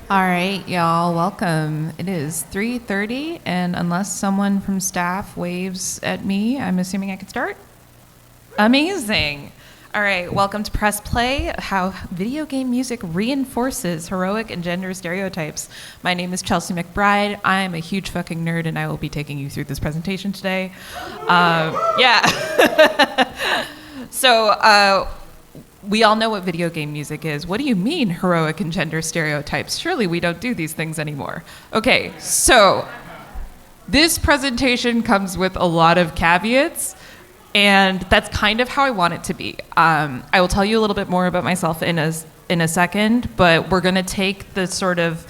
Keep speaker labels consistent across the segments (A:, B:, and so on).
A: All right, y'all, welcome. It is 3:30, and unless someone from staff waves at me, I'm assuming I could start? Amazing. All right, welcome to Press Play, how video game music reinforces heroic and gender stereotypes. My name is Chelsea McBride. I am a huge fucking nerd, and I will be taking you through this presentation today. So, we all know what video game music is. What do you mean, heroic and gender stereotypes? Surely we don't do these things anymore. Okay, so this presentation comes with a lot of caveats, and that's kind of how I want it to be. I will tell you a little bit more about myself in a second, but we're going to take the sort of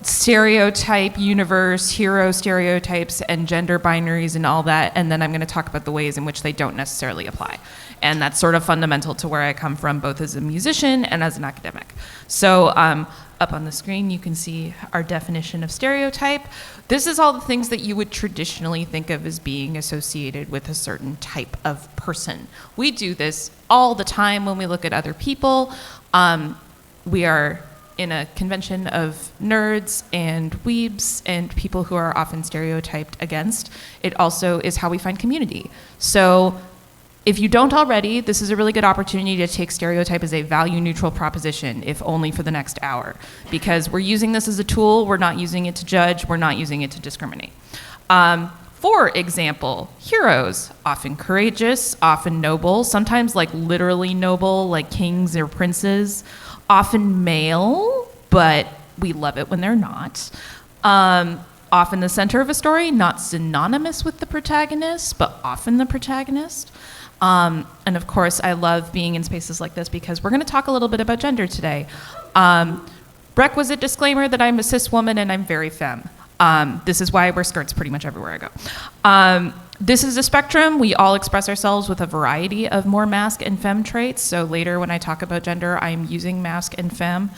A: stereotype universe, hero stereotypes, and gender binaries and all that, and then I'm going to talk about the ways in which they don't necessarily apply. And that's sort of fundamental to where I come from, both as a musician and as an academic. So up on the screen, you can see our definition of stereotype. This is all the things that you would traditionally think of as being associated with a certain type of person. We do this all the time when we look at other people. We are in a convention of nerds and weebs and people who are often stereotyped against. It also is how we find community. So if you don't already, this is a really good opportunity to take stereotype as a value-neutral proposition, if only for the next hour. Because we're using this as a tool, we're not using it to judge, we're not using it to discriminate. For example, heroes, often courageous, often noble, sometimes like literally noble, like kings or princes, often male, but we love it when they're not. Often the center of a story, not synonymous with the protagonist, but often the protagonist. And of course, I love being in spaces like this because we're going to talk a little bit about gender today. Requisite disclaimer that I'm a cis woman and I'm very femme. This is why I wear skirts pretty much everywhere I go. This is a spectrum. We all express ourselves with a variety of more masc and femme traits. So later when I talk about gender, I'm using masc and femme.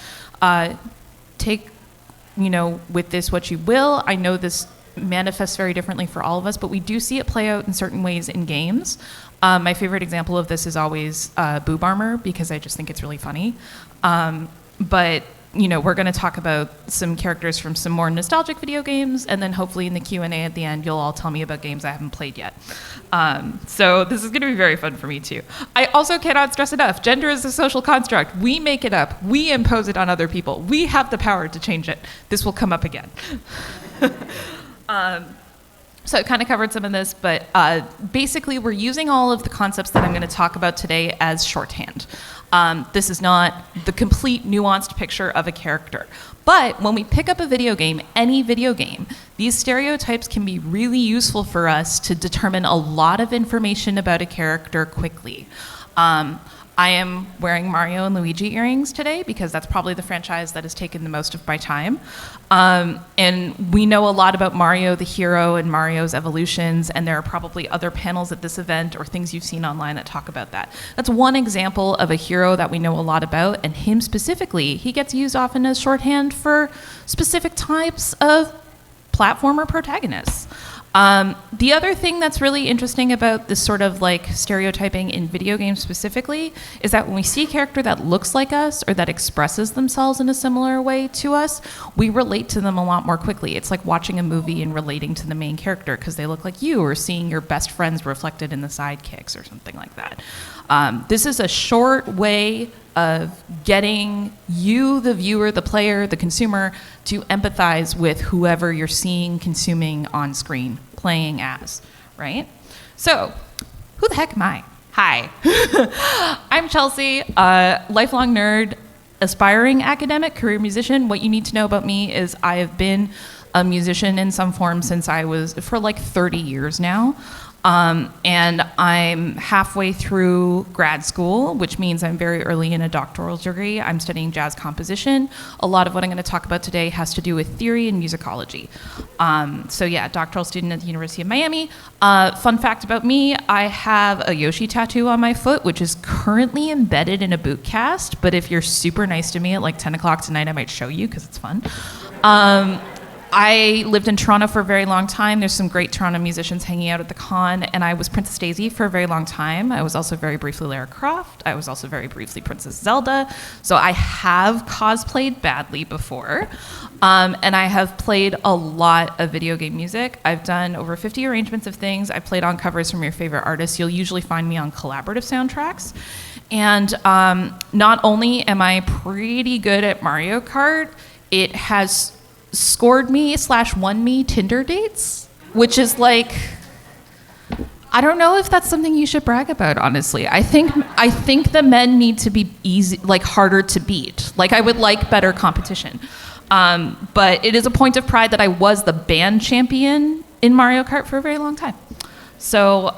A: Take, with this what you will. I know this manifests very differently for all of us, but we do see it play out in certain ways in games. My favorite example of this is always Boob Armor, because I just think it's really funny. But we're going to talk about some characters from some more nostalgic video games, and then hopefully in the Q&A at the end, you'll all tell me about games I haven't played yet. So this is going to be very fun for me too. I also cannot stress enough, gender is a social construct. We make it up. We impose it on other people. We have the power to change it. This will come up again. So I kind of covered some of this, but basically we're using all of the concepts that I'm going to talk about today as shorthand. This is not the complete nuanced picture of a character. But when we pick up a video game, any video game, these stereotypes can be really useful for us to determine a lot of information about a character quickly. I am wearing Mario and Luigi earrings today because that's probably the franchise that has taken the most of my time. And we know a lot about Mario the hero and Mario's evolutions, and there are probably other panels at this event or things you've seen online that talk about that. That's one example of a hero that we know a lot about, and him specifically, he gets used often as shorthand for specific types of platformer protagonists. The other thing that's really interesting about this sort of like stereotyping in video games specifically is that when we see a character that looks like us or that expresses themselves in a similar way to us, we relate to them a lot more quickly. It's like watching a movie and relating to the main character because they look like you, or seeing your best friends reflected in the sidekicks or something like that. This is a short way of getting you, the viewer, the player, the consumer, to empathize with whoever you're seeing, consuming on screen, playing as, right? So, who the heck am I? Hi. I'm Chelsea, a lifelong nerd, aspiring academic, career musician. What you need to know about me is I have been a musician in some form since I was, for like 30 years now. And I'm halfway through grad school, which means I'm very early in a doctoral degree. I'm studying jazz composition. A lot of what I'm going to talk about today has to do with theory and musicology. So yeah, doctoral student at the University of Miami. Fun fact about me, I have a Yoshi tattoo on my foot, which is currently embedded in a boot cast, but if you're super nice to me at like 10 o'clock tonight, I might show you because it's fun. I lived in Toronto for a very long time. There's some great Toronto musicians hanging out at the con, and I was Princess Daisy for a very long time. I was also very briefly Lara Croft. I was also very briefly Princess Zelda. So I have cosplayed badly before, and I have played a lot of video game music. I've done over 50 arrangements of things. I've played on covers from your favorite artists. You'll usually find me on collaborative soundtracks. And not only am I pretty good at Mario Kart, it has scored me / won me Tinder dates, which is like, I don't know if that's something you should brag about, honestly. I think the men need to be easy, like harder to beat. Like I would like better competition. But it is a point of pride that I was the band champion in Mario Kart for a very long time. So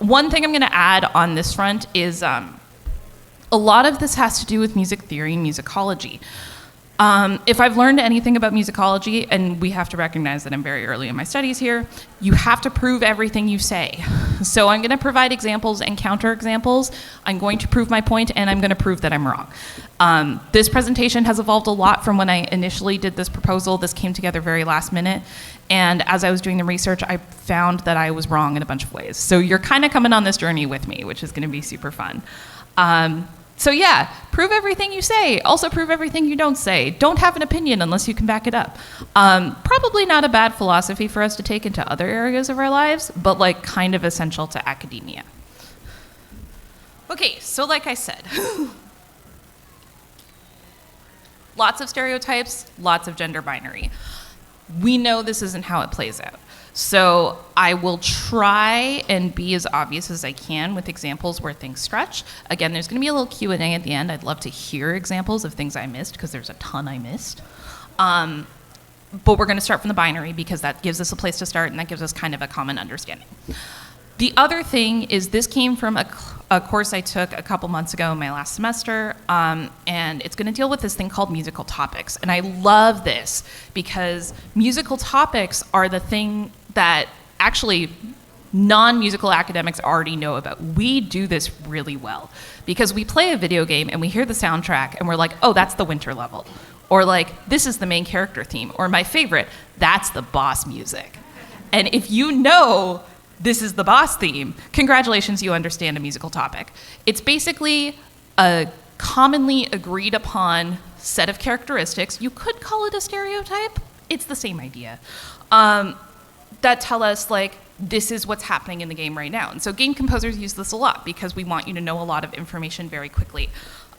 A: one thing I'm gonna add on this front is a lot of this has to do with music theory and musicology. If I've learned anything about musicology, and we have to recognize that I'm very early in my studies here, you have to prove everything you say. So I'm going to provide examples and counterexamples. I'm going to prove my point, and I'm going to prove that I'm wrong. This presentation has evolved a lot from when I initially did this proposal. This came together very last minute, and as I was doing the research, I found that I was wrong in a bunch of ways. So you're kind of coming on this journey with me, which is going to be super fun. So yeah, prove everything you say. Also prove everything you don't say. Don't have an opinion unless you can back it up. Probably not a bad philosophy for us to take into other areas of our lives, but like kind of essential to academia. Okay, so like I said, lots of stereotypes, lots of gender binary. We know this isn't how it plays out. So I will try and be as obvious as I can with examples where things stretch. Again, there's going to be a little Q&A at the end. I'd love to hear examples of things I missed, because there's a ton I missed. But we're going to start from the binary, because that gives us a place to start, and that gives us kind of a common understanding. The other thing is this came from a course I took a couple months ago in my last semester, and it's going to deal with this thing called musical topics. And I love this because musical topics are the thing that actually non-musical academics already know about. We do this really well because we play a video game and we hear the soundtrack and we're like, oh, that's the winter level. Or like, this is the main character theme. Or my favorite, that's the boss music. And if you know this is the boss theme, congratulations, you understand a musical topic. It's basically a commonly agreed upon set of characteristics. You could call it a stereotype. It's the same idea. That tell us like, this is what's happening in the game right now. And so game composers use this a lot because we want you to know a lot of information very quickly.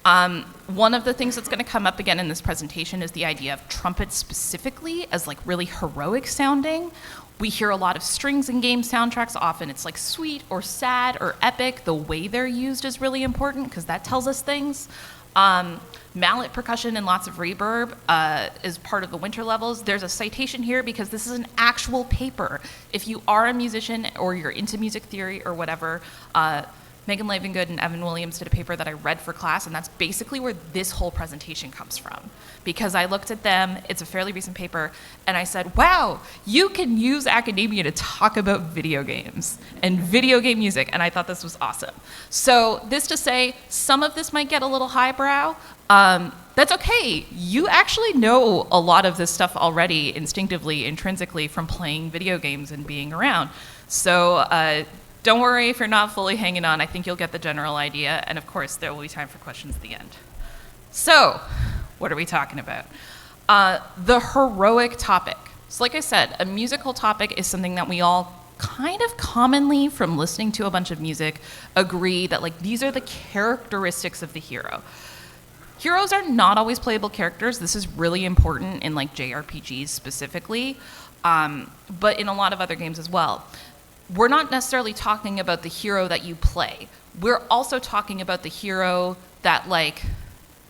A: One of the things that's going to come up again in this presentation is the idea of trumpets specifically as like really heroic sounding. We hear a lot of strings in game soundtracks. Often it's like sweet or sad or epic. The way they're used is really important because that tells us things. Mallet percussion and lots of reverb is part of the winter levels. There's a citation here because this is an actual paper. If you are a musician or you're into music theory or whatever, Megan Lavengood and Evan Williams did a paper that I read for class, and that's basically where this whole presentation comes from. Because I looked at them, it's a fairly recent paper, and I said, wow, you can use academia to talk about video games and video game music, and I thought this was awesome. So this to say, some of this might get a little highbrow. That's okay. You actually know a lot of this stuff already instinctively, intrinsically from playing video games and being around. So don't worry if you're not fully hanging on. I think you'll get the general idea. And of course, there will be time for questions at the end. So what are we talking about? The heroic topic. So like I said, a musical topic is something that we all kind of commonly, from listening to a bunch of music, agree that like these are the characteristics of the hero. Heroes are not always playable characters. This is really important in like JRPGs specifically, but in a lot of other games as well. We're not necessarily talking about the hero that you play. We're also talking about the hero that like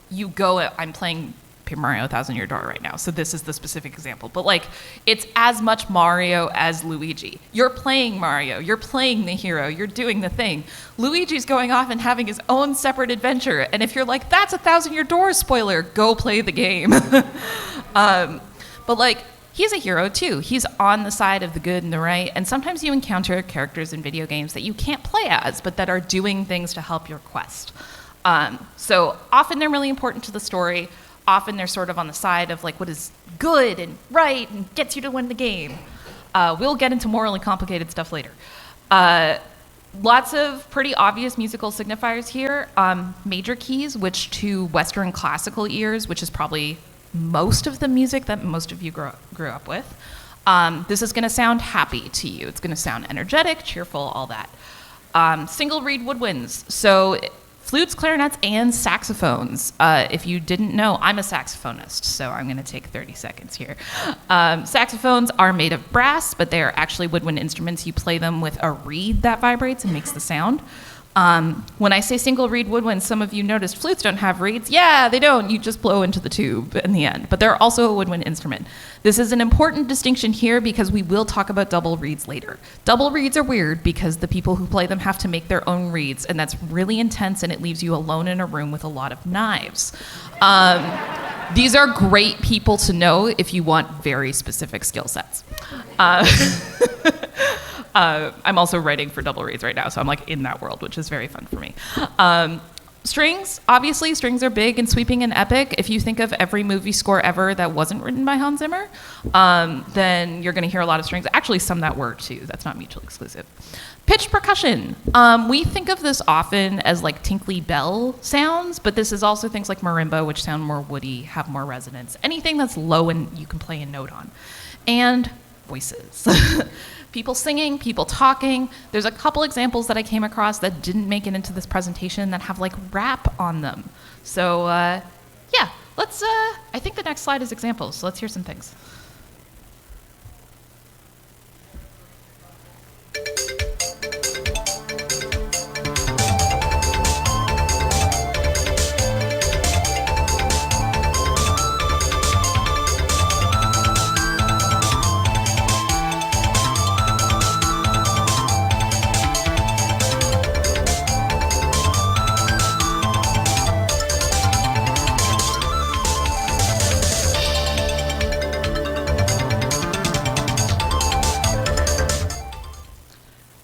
A: you go, I'm playing Paper Mario 1000-Year Door right now, so this is the specific example. But like, it's as much Mario as Luigi. You're playing Mario, you're playing the hero, you're doing the thing. Luigi's going off and having his own separate adventure, and if you're like, that's a 1000-Year Door spoiler, go play the game. But like, he's a hero too. He's on the side of the good and the right, and sometimes you encounter characters in video games that you can't play as, but that are doing things to help your quest. So often they're really important to the story. often they're sort of on the side of like what is good and right and gets you to win the game. We'll get into morally complicated stuff later. Lots of pretty obvious musical signifiers here. Major keys, which to Western classical ears, which is probably most of the music that most of you grew up with, this is going to sound happy to you. It's going to sound energetic, cheerful, all that. Single reed woodwinds. So flutes, clarinets, and saxophones. If you didn't know, I'm a saxophonist, so I'm going to take 30 seconds here. Saxophones are made of brass, but they are actually woodwind instruments. You play them with a reed that vibrates and makes the sound. When I say single reed woodwinds, some of you noticed flutes don't have reeds. Yeah, they don't. You just blow into the tube in the end. But they're also a woodwind instrument. This is an important distinction here because we will talk about double reeds later. Double reeds are weird because the people who play them have to make their own reeds, and that's really intense, and it leaves you alone in a room with a lot of knives. These are great people to know if you want very specific skill sets. I'm also writing for double reeds right now, so I'm like in that world, which is very fun for me. Strings, obviously, strings are big and sweeping and epic. If you think of every movie score ever that wasn't written by Hans Zimmer, then you're going to hear a lot of strings. Actually, some that were too. That's not mutually exclusive. Pitched percussion. We think of this often as like tinkly bell sounds, but this is also things like marimba, which sound more woody, have more resonance. Anything that's low and you can play a note on. And voices. People singing, people talking. There's a couple examples that I came across that didn't make it into this presentation that have like rap on them. So yeah, let's, I think the next slide is examples, so let's hear some things.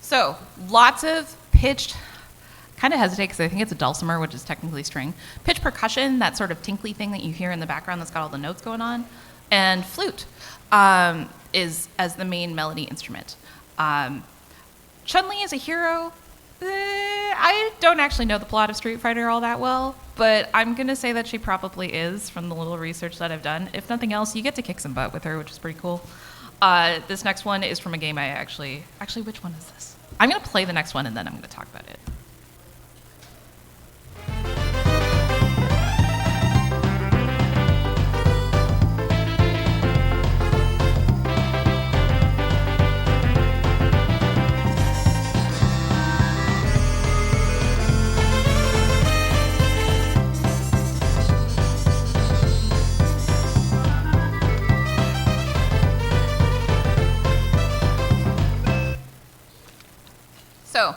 A: So, lots of pitched, kind of hesitate because I think it's a dulcimer, which is technically string. Pitch percussion, that sort of tinkly thing that you hear in the background that's got all the notes going on. And flute is as the main melody instrument. Chun-Li is a hero. I don't actually know the plot of Street Fighter all that well, but I'm going to say that she probably is from the little research that I've done. If nothing else, you get to kick some butt with her, which is pretty cool. This next one is from a game I actually, which one is this? I'm going to play the next one and then I'm going to talk about it. So,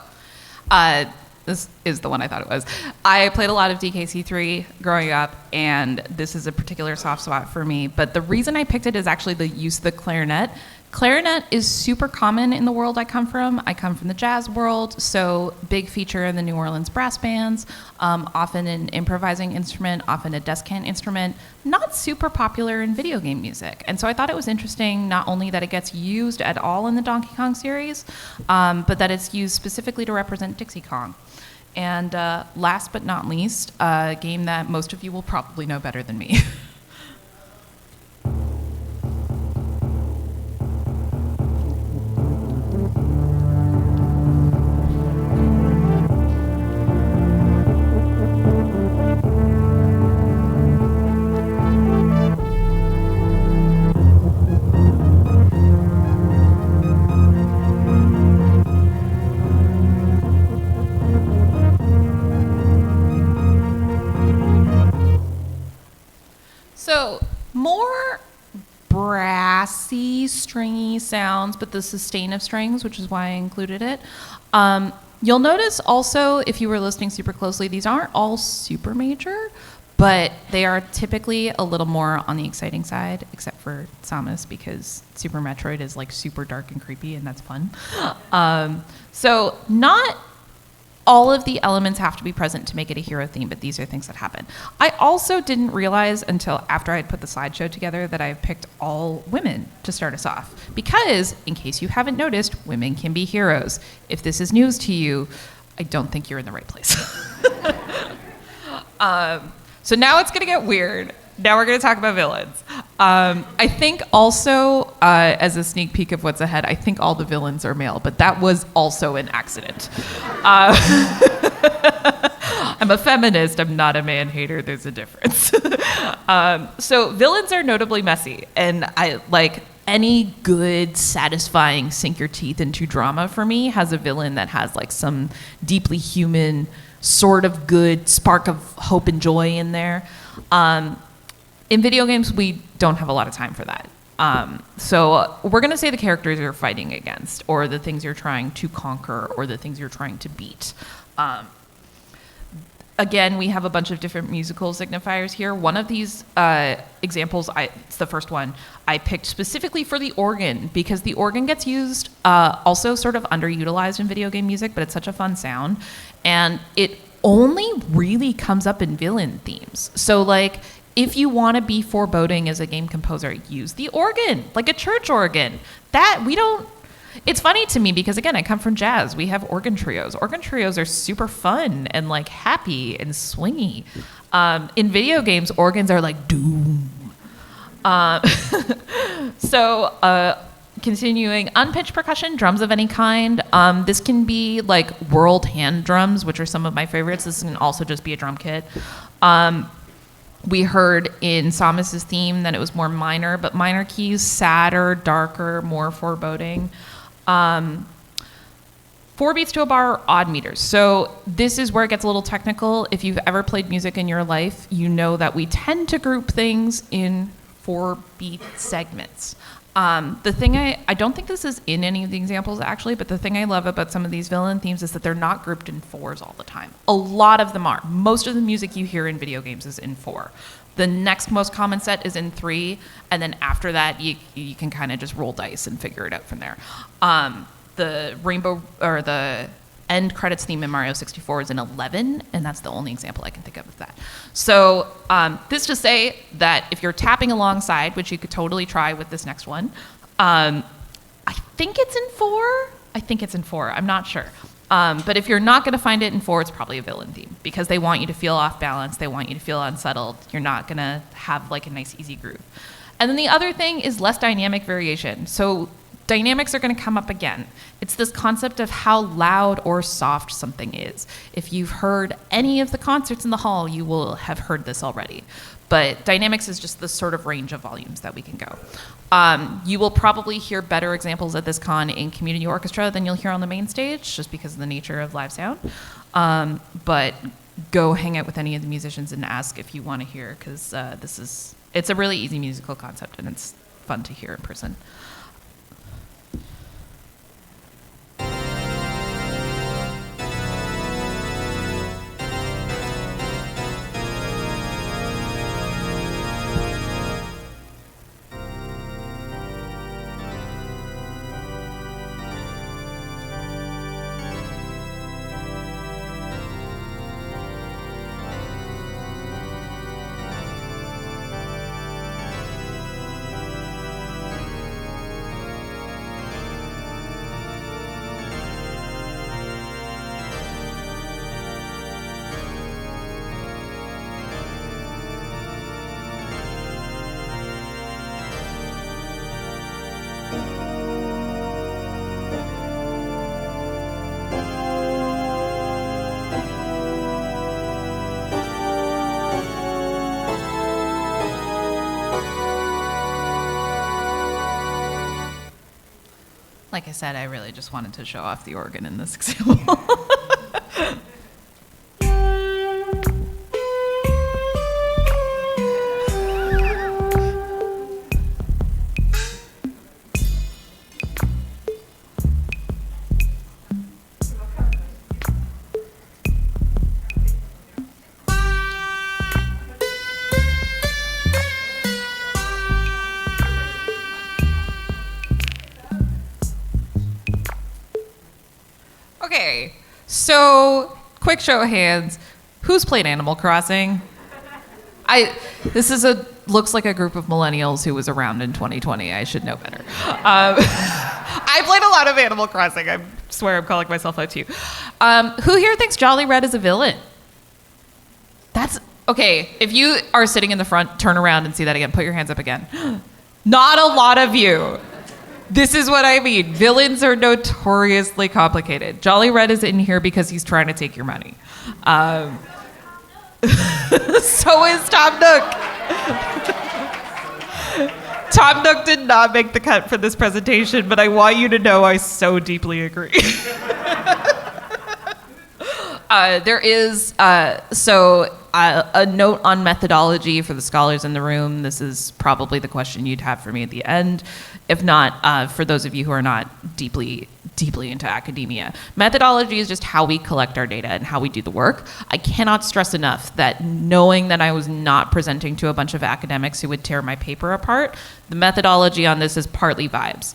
A: this is the one I thought it was. I played a lot of DKC3 growing up, and this is a particular soft spot for me. But the reason I picked it is actually the use of the clarinet. Clarinet is super common in the world I come from. I come from the jazz world, so big feature in the New Orleans brass bands, often an improvising instrument, often a descant instrument, not super popular in video game music. And so I thought it was interesting not only that it gets used at all in the Donkey Kong series, but that it's used specifically to represent Dixie Kong. And last but not least, a game that most of you will probably know better than me. So more brassy, stringy sounds, but the sustain of strings, which is why I included it. You'll notice also, if you were listening super closely, these aren't all super major, but they are typically a little more on the exciting side, except for Samus, because Super Metroid is like super dark and creepy, and that's fun. So not all of the elements have to be present to make it a hero theme, but these are things that happen. I also didn't realize until after I had put the slideshow together that I picked all women to start us off. Because, in case you haven't noticed, women can be heroes. If this is news to you, I don't think you're in the right place. So now it's going to get weird. Now we're going to talk about villains. I think also, as a sneak peek of what's ahead, I think all the villains are male, but that was also an accident. I'm a feminist. I'm not a man hater. There's a difference. So villains are notably messy, and I like any good, satisfying sink your teeth into drama for me has a villain that has like some deeply human, sort of good spark of hope and joy in there. In video games, we don't have a lot of time for that. So we're going to say the characters you're fighting against, or the things you're trying to conquer, or the things you're trying to beat. Again, we have a bunch of different musical signifiers here. One of these examples, it's the first one, I picked specifically for the organ, because the organ gets used also sort of underutilized in video game music, but it's such a fun sound. And it only really comes up in villain themes. So like, if you want to be foreboding as a game composer, use the organ, like a church organ. It's funny to me because, again, I come from jazz. We have organ trios. Organ trios are super fun and like happy and swingy. In video games, organs are like doom. Continuing, unpitched percussion, drums of any kind. This can be like world hand drums, which are some of my favorites. This can also just be a drum kit. We heard in Samus's theme that it was more minor, but minor keys, sadder, darker, more foreboding. 4 beats to a bar, odd meters. So this is where it gets a little technical. If you've ever played music in your life, you know that we tend to group things in 4-beat segments. The thing I don't think this is in any of the examples actually, but the thing I love about some of these villain themes is that they're not grouped in 4s all the time. A lot of them are. Most of the music you hear in video games is in 4. The next most common set is in 3, and then after that you can kind of just roll dice and figure it out from there. The rainbow or the end credits theme in Mario 64 is in 11, and that's the only example I can think of that. So this to say that if you're tapping alongside, which you could totally try with this next one, I think it's in 4. I'm not sure. But if you're not going to find it in 4, it's probably a villain theme, because they want you to feel off balance. They want you to feel unsettled. You're not going to have like a nice, easy groove. And then the other thing is less dynamic variation. So dynamics are going to come up again. It's this concept of how loud or soft something is. If you've heard any of the concerts in the hall, you will have heard this already. But dynamics is just the sort of range of volumes that we can go. You will probably hear better examples at this con in community orchestra than you'll hear on the main stage, just because of the nature of live sound. But go hang out with any of the musicians and ask if you want to hear, because it's a really easy musical concept and it's fun to hear in person. Like I said, I really just wanted to show off the organ in this example. So, quick show of hands. Who's played Animal Crossing? Looks like a group of millennials who was around in 2020. I should know better. I played a lot of Animal Crossing. I swear I'm calling myself out to you. Who here thinks Jolly Red is a villain? That's okay. If you are sitting in the front, turn around and see that again. Put your hands up again. Not a lot of you. This is what I mean. Villains are notoriously complicated. Jolly Red is in here because he's trying to take your money. So is Tom Nook. Tom Nook did not make the cut for this presentation, but I want you to know I so deeply agree. There is a note on methodology for the scholars in the room. This is probably the question you'd have for me at the end. If not, for those of you who are not deeply into academia. Methodology is just how we collect our data and how we do the work. I cannot stress enough that knowing that I was not presenting to a bunch of academics who would tear my paper apart, the methodology on this is partly vibes.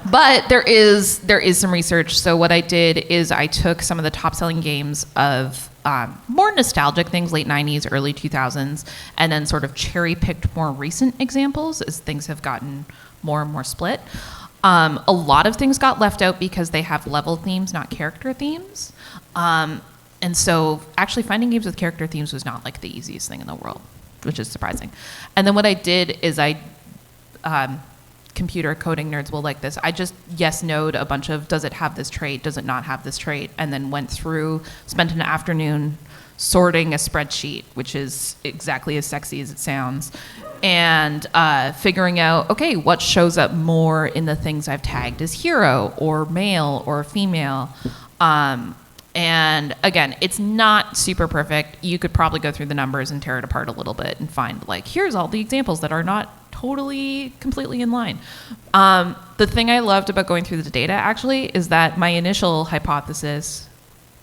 A: But there is some research. So what I did is I took some of the top-selling games of more nostalgic things, late 90s, early 2000s, and then sort of cherry-picked more recent examples as things have gotten more and more split. A lot of things got left out because they have level themes, not character themes. And so actually finding games with character themes was not like the easiest thing in the world, which is surprising. And then what I did is computer coding nerds will like this. I just yes-noed a bunch of, does it have this trait, does it not have this trait, and then went through, spent an afternoon sorting a spreadsheet, which is exactly as sexy as it sounds, and figuring out, okay, what shows up more in the things I've tagged as hero, or male, or female. And again, it's not super perfect. You could probably go through the numbers and tear it apart a little bit and find, like, here's all the examples that are not totally, completely in line. The thing I loved about going through the data, actually, is that my initial hypothesis,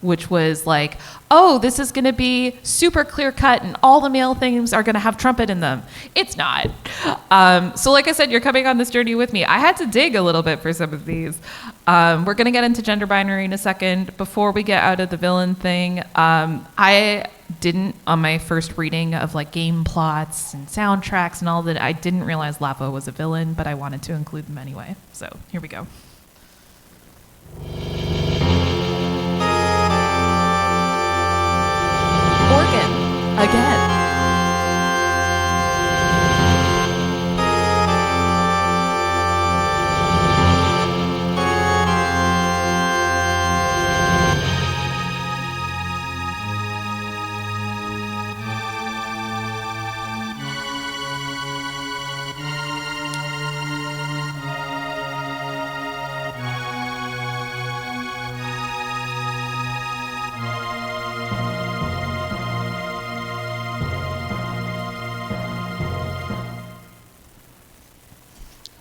A: which was like, oh, this is going to be super clear cut and all the male things are going to have trumpet in them. It's not. So like I said, you're coming on this journey with me. I had to dig a little bit for some of these. We're going to get into gender binary in a second. Before we get out of the villain thing, I didn't, on my first reading of like game plots and soundtracks and all that, I didn't realize Lavo was a villain, but I wanted to include them anyway. So here we go. Organ, again.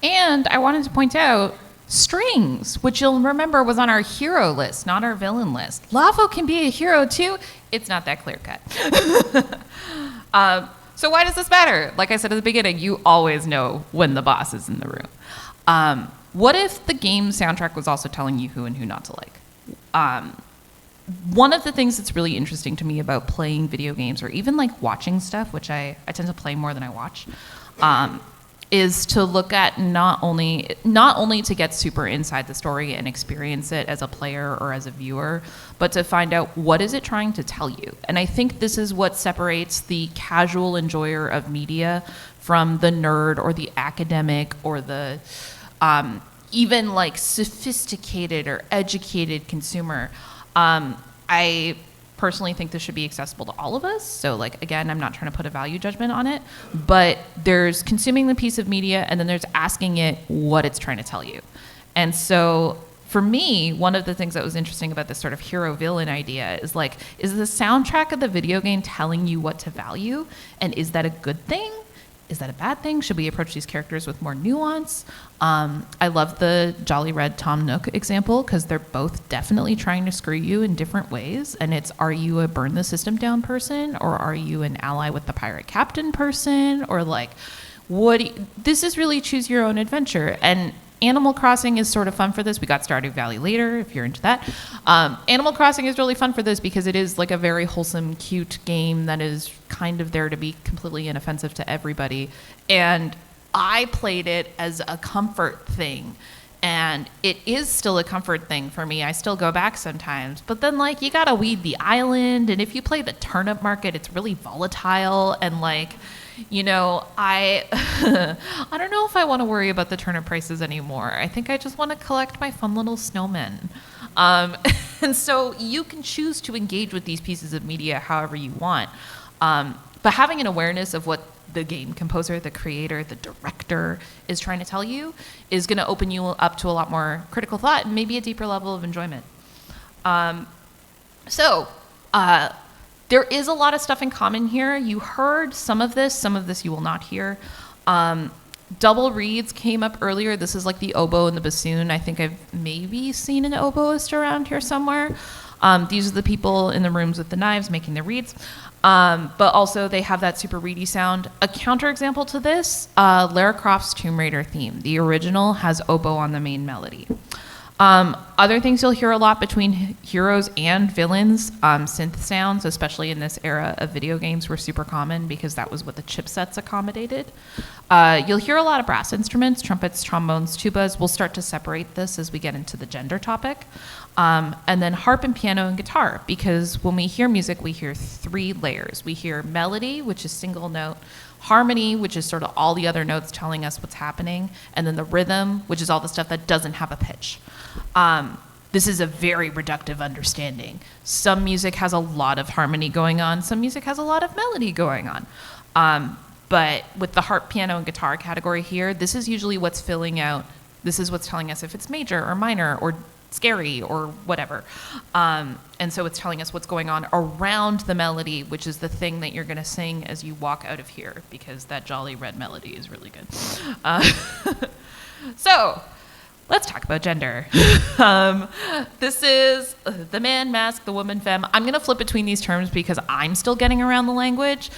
A: And I wanted to point out strings, which you'll remember was on our hero list, not our villain list. Lavo can be a hero too. It's not that clear cut. So why does this matter? Like I said at the beginning, you always know when the boss is in the room. What if the game soundtrack was also telling you who and who not to like? One of the things that's really interesting to me about playing video games, or even like watching stuff, which I tend to play more than I watch, is to look at not only to get super inside the story and experience it as a player or as a viewer, but to find out what is it trying to tell you. And I think this is what separates the casual enjoyer of media from the nerd or the academic or the even like sophisticated or educated consumer. I personally think this should be accessible to all of us. So like, again, I'm not trying to put a value judgment on it, but there's consuming the piece of media and then there's asking it what it's trying to tell you. And so for me, one of the things that was interesting about this sort of hero villain idea is like, is the soundtrack of the video game telling you what to value? And is that a good thing? Is that a bad thing? Should we approach these characters with more nuance? I love the Jolly Red Tom Nook example because they're both definitely trying to screw you in different ways. And it's, are you a burn the system down person, or are you an ally with the pirate captain person? Or like, this is really choose your own adventure. And Animal Crossing is sort of fun for this. We got Stardew Valley later, if you're into that. Animal Crossing is really fun for this because it is like a very wholesome, cute game that is kind of there to be completely inoffensive to everybody. And I played it as a comfort thing. And it is still a comfort thing for me. I still go back sometimes. But then, like, you gotta weed the island. And if you play the turnip market, it's really volatile. And, like, you know, I don't know if I want to worry about the turnip prices anymore. I think I just want to collect my fun little snowmen. And so you can choose to engage with these pieces of media however you want. But having an awareness of what the game composer, the creator, the director is trying to tell you is going to open you up to a lot more critical thought and maybe a deeper level of enjoyment. There is a lot of stuff in common here. You heard some of this you will not hear. Double reeds came up earlier. This is like the oboe and the bassoon. I think I've maybe seen an oboist around here somewhere. These are the people in the rooms with the knives making the reeds. But also they have that super reedy sound. A counterexample to this, Lara Croft's Tomb Raider theme. The original has oboe on the main melody. Other things you'll hear a lot between heroes and villains, synth sounds, especially in this era of video games, were super common because that was what the chipsets accommodated. You'll hear a lot of brass instruments, trumpets, trombones, tubas. We'll start to separate this as we get into the gender topic. And then harp and piano and guitar, because when we hear music, we hear three layers. We hear melody, which is single note, harmony, which is sort of all the other notes telling us what's happening, and then the rhythm, which is all the stuff that doesn't have a pitch. This is a very reductive understanding. Some music has a lot of harmony going on, some music has a lot of melody going on. But with the harp, piano, and guitar category here, this is usually what's filling out, this is what's telling us if it's major or minor or scary or whatever. And so it's telling us what's going on around the melody, which is the thing that you're going to sing as you walk out of here, because that jolly red melody is really good. So let's talk about gender. This is the man, mask, the woman, femme. I'm going to flip between these terms because I'm still getting around the language.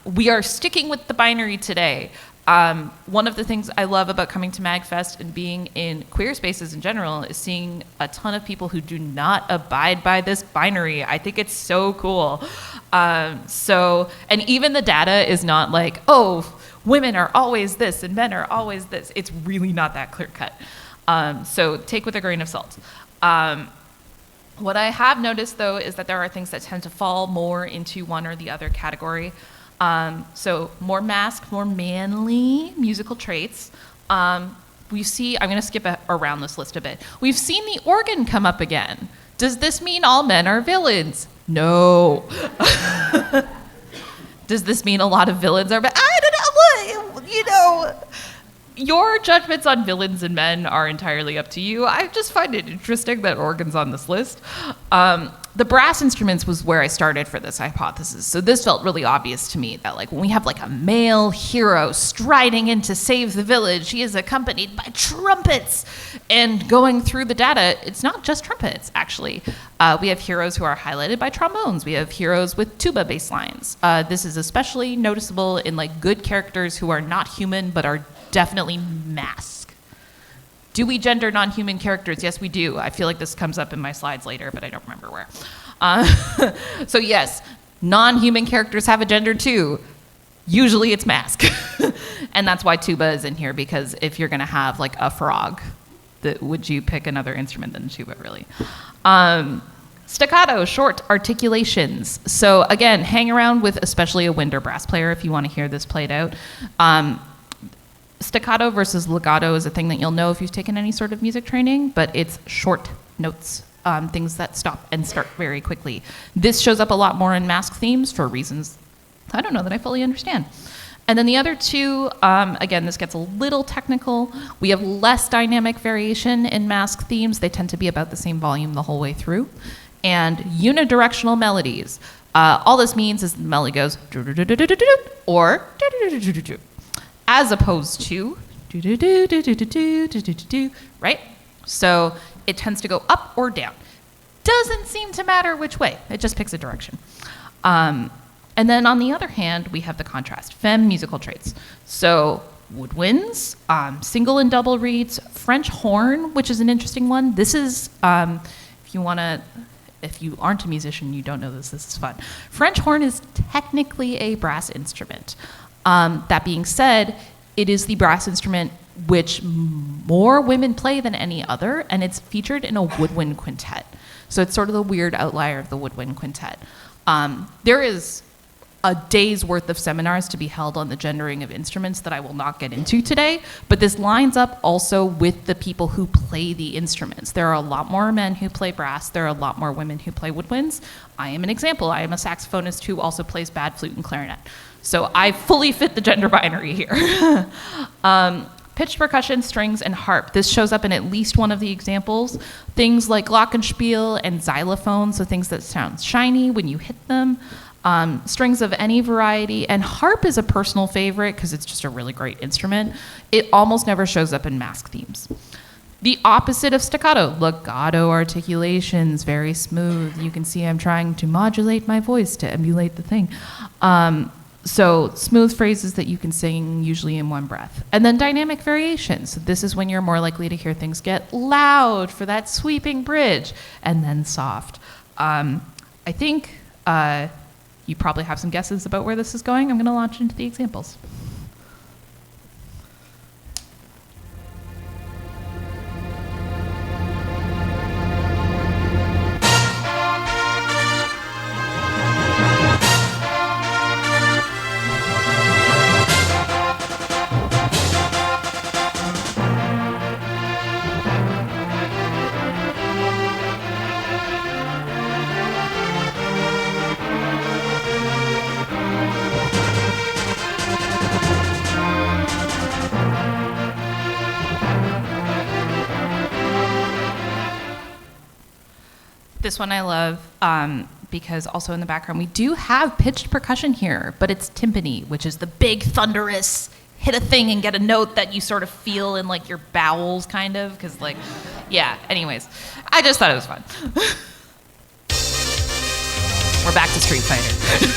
A: We are sticking with the binary today. One of the things I love about coming to MAGFest and being in queer spaces in general is seeing a ton of people who do not abide by this binary. I think it's so cool. And even the data is not like, oh, women are always this and men are always this. It's really not that clear cut. So take with a grain of salt. What I have noticed, though, is that there are things that tend to fall more into one or the other category. So more mask, more manly musical traits. We see, I'm going to skip around this list a bit. We've seen the organ come up again. Does this mean all men are villains? No. Does this mean a lot of villains are bad? I don't know. You know, your judgments on villains and men are entirely up to you. I just find it interesting that organ's on this list. The brass instruments was where I started for this hypothesis. So this felt really obvious to me that, like, when we have like a male hero striding in to save the village, he is accompanied by trumpets. And going through the data, it's not just trumpets, actually. We have heroes who are highlighted by trombones. We have heroes with tuba bass lines. This is especially noticeable in like good characters who are not human but are definitely masked. Do we gender non-human characters? Yes, we do. I feel like this comes up in my slides later, but I don't remember where. So yes, non-human characters have a gender too. Usually it's mask. And that's why tuba is in here, because if you're going to have like a frog, would you pick another instrument than tuba, really? Staccato, short articulations. So again, hang around with especially a wind or brass player if you want to hear this played out. Staccato versus legato is a thing that you'll know if you've taken any sort of music training, but it's short notes, things that stop and start very quickly. This shows up a lot more in mask themes for reasons I don't know that I fully understand. And then the other two, again, this gets a little technical. We have less dynamic variation in mask themes. They tend to be about the same volume the whole way through. And unidirectional melodies. All this means is the melody goes or as opposed to right? So it tends to go up or down. Doesn't seem to matter which way. It just picks a direction. And then on the other hand, we have the contrast, femme musical traits. So woodwinds, single and double reeds, French horn, which is an interesting one. This is, if you aren't a musician, you don't know this is fun. French horn is technically a brass instrument. That being said, it is the brass instrument which more women play than any other, and it's featured in a woodwind quintet. So it's sort of the weird outlier of the woodwind quintet. There is a day's worth of seminars to be held on the gendering of instruments that I will not get into today, but this lines up also with the people who play the instruments. There are a lot more men who play brass. There are a lot more women who play woodwinds. I am an example. I am a saxophonist who also plays bad flute and clarinet. So I fully fit the gender binary here. Pitched percussion, strings, and harp. This shows up in at least one of the examples. Things like glockenspiel and xylophone, so things that sound shiny when you hit them. Strings of any variety. And harp is a personal favorite because it's just a really great instrument. It almost never shows up in mask themes. The opposite of staccato, legato articulations, very smooth. You can see I'm trying to modulate my voice to emulate the thing. So smooth phrases that you can sing usually in one breath. And then dynamic variations. This is when you're more likely to hear things get loud for that sweeping bridge, and then soft. I think you probably have some guesses about where this is going. I'm going to launch into the examples. This one I love because also in the background we do have pitched percussion here, but it's timpani, which is the big thunderous hit a thing and get a note that you sort of feel in like your bowels kind of, because like, yeah, anyways. I just thought it was fun. We're back to Street Fighter.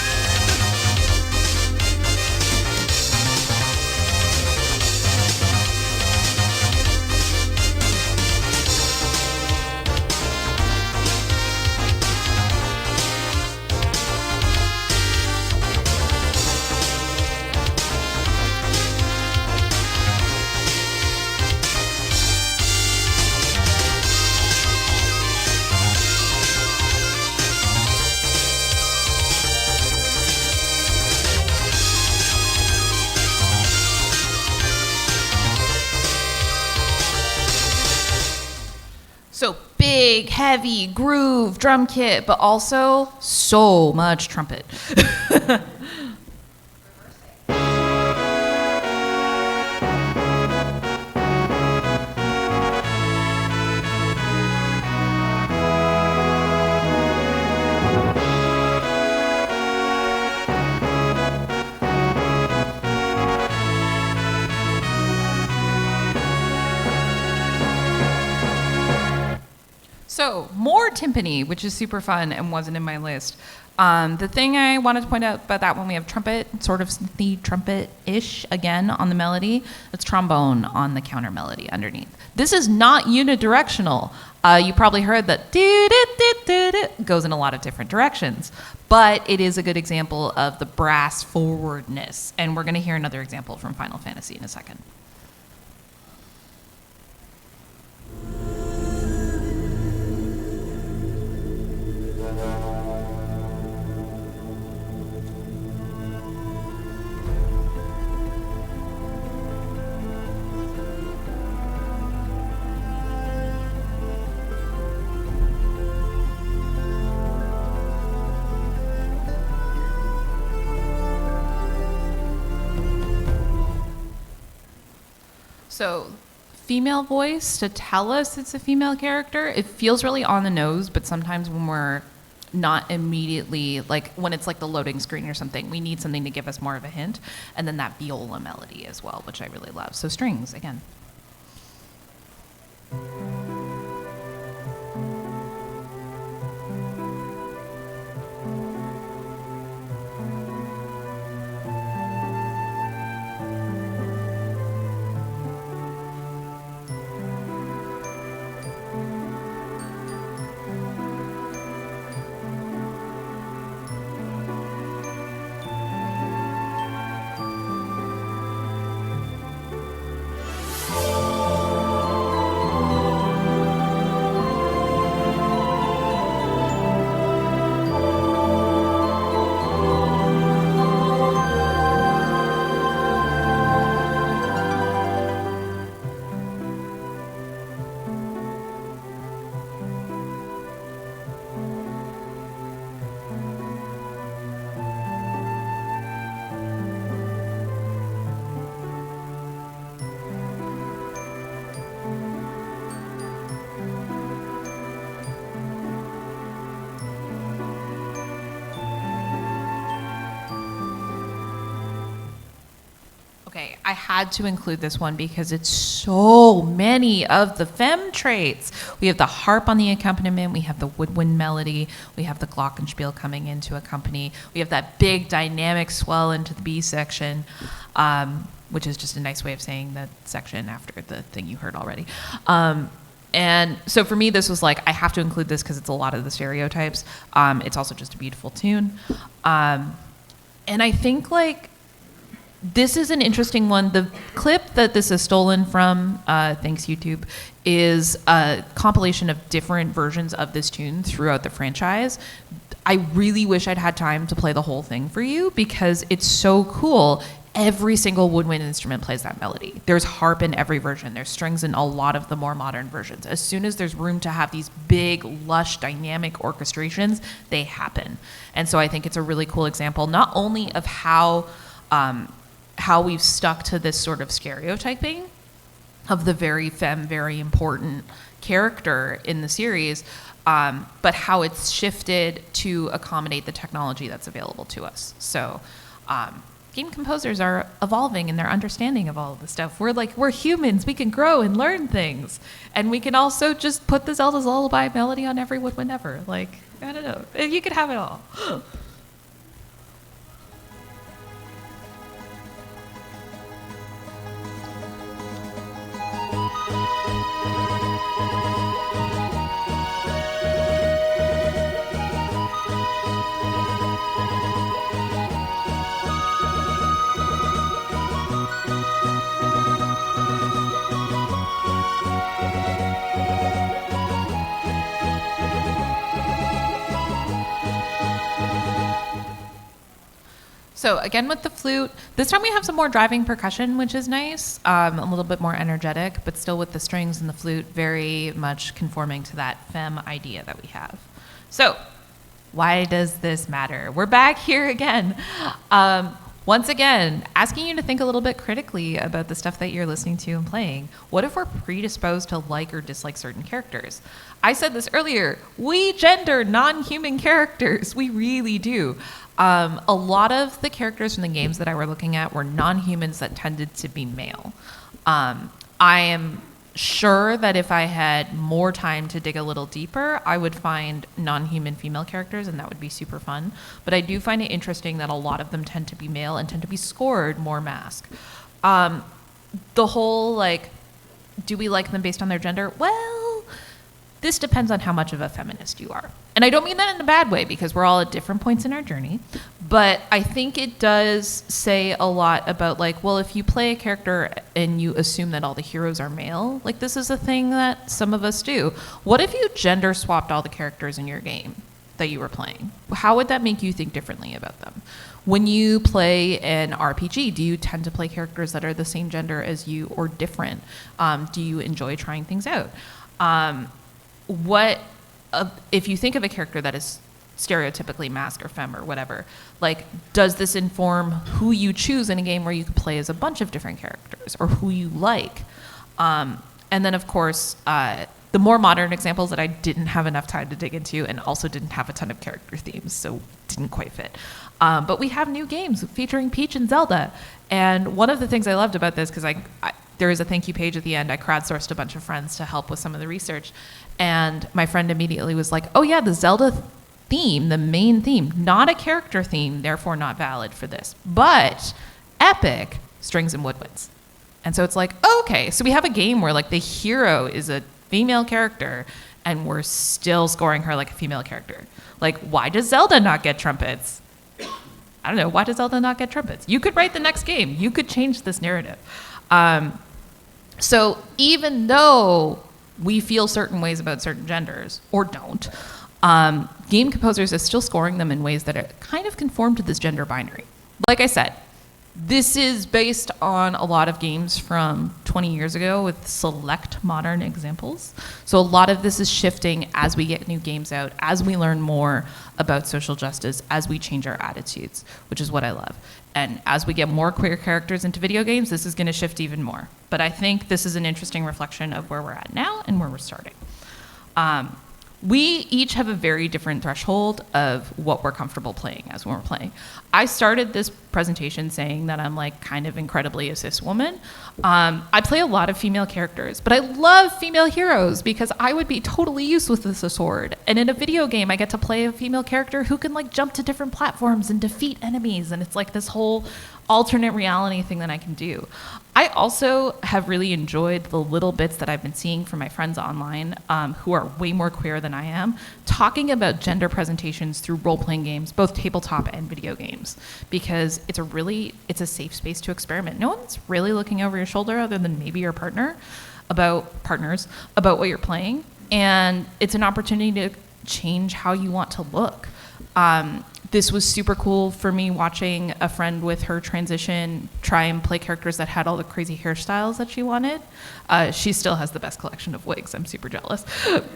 A: So big, heavy groove drum kit, but also so much trumpet. So more timpani, which is super fun and wasn't in my list. The thing I wanted to point out about that one, we have trumpet, sort of the trumpet-ish again on the melody. It's trombone on the counter melody underneath. This is not unidirectional. You probably heard that goes in a lot of different directions, but it is a good example of the brass forwardness. And we're going to hear another example from Final Fantasy in a second. So female voice to tell us it's a female character, it feels really on the nose, but sometimes when we're not immediately, like when it's like the loading screen or something, we need something to give us more of a hint. And then that viola melody as well, which I really love. So strings, again. Okay, I had to include this one because it's so many of the femme traits. We have the harp on the accompaniment, we have the woodwind melody, we have the glockenspiel coming in to accompany, we have that big dynamic swell into the B section, which is just a nice way of saying that section after the thing you heard already. And so for me, this was like, I have to include this because it's a lot of the stereotypes. It's also just a beautiful tune. And I think like, this is an interesting one. The clip that this is stolen from, thanks YouTube, is a compilation of different versions of this tune throughout the franchise. I really wish I'd had time to play the whole thing for you because it's so cool. Every single woodwind instrument plays that melody. There's harp in every version. There's strings in a lot of the more modern versions. As soon as there's room to have these big, lush, dynamic orchestrations, they happen. And so I think it's a really cool example, not only of how we've stuck to this sort of stereotyping of the very femme, very important character in the series, but how it's shifted to accommodate the technology that's available to us. So game composers are evolving in their understanding of all of this stuff. We're humans, we can grow and learn things. And we can also just put the Zelda's Lullaby melody on every woodwind ever. Like, I don't know, you could have it all. So again with the flute, this time we have some more driving percussion, which is nice, a little bit more energetic, but still with the strings and the flute very much conforming to that femme idea that we have. So why does this matter? We're back here again. Once again, asking you to think a little bit critically about the stuff that you're listening to and playing. What if we're predisposed to like or dislike certain characters? I said this earlier, we gender non-human characters, we really do. A lot of the characters from the games that I were looking at were non-humans that tended to be male. I am sure that if I had more time to dig a little deeper, I would find non-human female characters, and that would be super fun. But I do find it interesting that a lot of them tend to be male and tend to be scored more mask. The whole, like, do we like them based on their gender? Well, this depends on how much of a feminist you are. And I don't mean that in a bad way, because we're all at different points in our journey. But I think it does say a lot about, like, well, if you play a character and you assume that all the heroes are male, like, this is a thing that some of us do. What if you gender swapped all the characters in your game that you were playing? How would that make you think differently about them? When you play an RPG, do you tend to play characters that are the same gender as you or different? Do you enjoy trying things out? If you think of a character that is stereotypically masc or femme or whatever, like, does this inform who you choose in a game where you can play as a bunch of different characters, or who you like? And then, of course, the more modern examples that I didn't have enough time to dig into, and also didn't have a ton of character themes, so didn't quite fit. But we have new games featuring Peach and Zelda. And one of the things I loved about this, because there is a thank you page at the end, I crowdsourced a bunch of friends to help with some of the research. And my friend immediately was like, oh yeah, the Zelda theme, the main theme, not a character theme, therefore not valid for this, but epic strings and woodwinds. And so it's like, oh, okay, so we have a game where, like, the hero is a female character and we're still scoring her like a female character. Like, why does Zelda not get trumpets? I don't know, why does Zelda not get trumpets? You could write the next game. You could change this narrative. So even though we feel certain ways about certain genders, or don't, game composers are still scoring them in ways that are kind of conform to this gender binary. Like I said, this is based on a lot of games from 20 years ago with select modern examples. So a lot of this is shifting as we get new games out, as we learn more about social justice, as we change our attitudes, which is what I love. And as we get more queer characters into video games, this is going to shift even more. But I think this is an interesting reflection of where we're at now and where we're starting. we each have a very different threshold of what we're comfortable playing as when we're playing. I started this presentation saying that I'm like kind of incredibly a cis woman. I play a lot of female characters, but I love female heroes because I would be totally useless with a sword. And in a video game, I get to play a female character who can like jump to different platforms and defeat enemies. And it's like this whole alternate reality thing that I can do. I also have really enjoyed the little bits that I've been seeing from my friends online who are way more queer than I am, talking about gender presentations through role-playing games, both tabletop and video games, because it's a safe space to experiment. No one's really looking over your shoulder other than maybe your partners about what you're playing, and it's an opportunity to change how you want to look. This was super cool for me watching a friend with her transition try and play characters that had all the crazy hairstyles that she wanted. She still has the best collection of wigs. I'm super jealous.